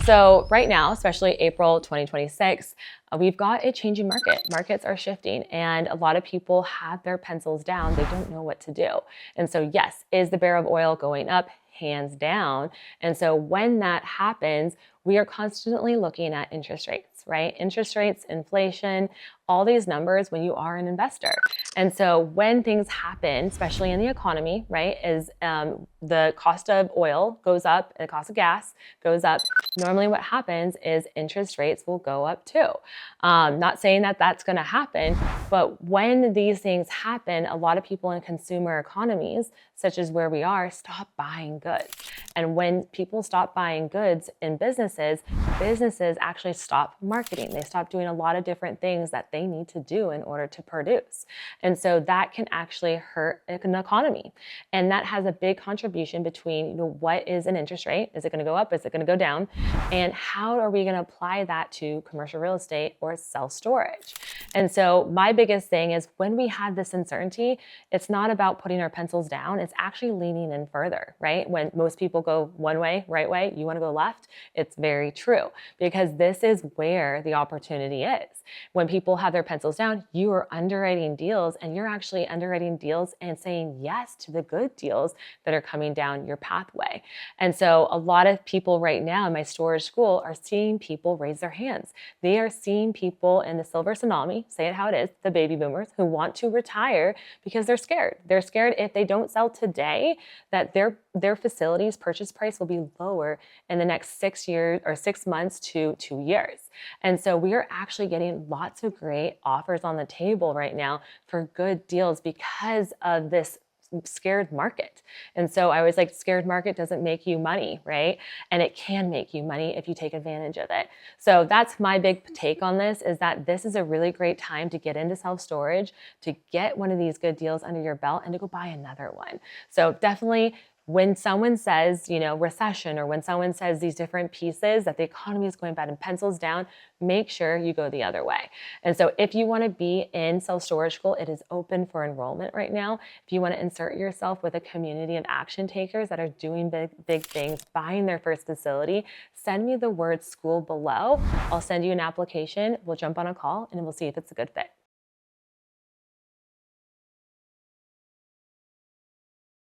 So right now, especially April 2026, we've got a changing market. Markets are shifting and a lot of people have their pencils down. They don't know what to do. And so yes, is the barrel of oil going up? Hands down. And so when that happens, we are constantly looking at interest rates, right? Interest rates, inflation, all these numbers when you are an investor. And so when things happen, especially in the economy, right, is the cost of oil goes up, and the cost of gas goes up. Normally what happens is interest rates will go up too. Not saying that that's going to happen, but when these things happen, a lot of people in consumer economies, such as where we are, stop buying goods. And when people stop buying goods in businesses actually stop marketing. They stop doing a lot of different things that they need to do in order to produce. And so that can actually hurt an economy. And that has a big contribution between, what is an interest rate? Is it going to go up? Is it going to go down? And how are we going to apply that to commercial real estate or self-storage? And so my biggest thing is when we have this uncertainty, it's not about putting our pencils down. It's actually leaning in further, right? When most people go one way, right way, you want to go left. It's very true because this is where the opportunity is. When people have their pencils down, you are underwriting deals and you're actually underwriting deals and saying yes to the good deals that are coming down your pathway. And so a lot of people right now in my storage school are seeing people raise their hands. They are seeing people in the silver tsunami, say it how it is, the baby boomers who want to retire because they're scared. They're scared if they don't sell today that their facility's purchase price will be lower in the next 6 years or 6 months to 2 years. And so we are actually getting lots of great offers on the table right now for good deals because of this scared market. And so I was like, scared market doesn't make you money, right? And it can make you money if you take advantage of it. So that's my big take on this, is that this is a really great time to get into self-storage, to get one of these good deals under your belt and to go buy another one. So definitely when someone says, recession, or when someone says these different pieces that the economy is going bad and pencils down, make sure you go the other way. And so if you want to be in self-storage school, it is open for enrollment right now. If you want to insert yourself with a community of action takers that are doing big things, buying their first facility, send me the word school below. I'll send you an application. We'll jump on a call and we'll see if it's a good fit.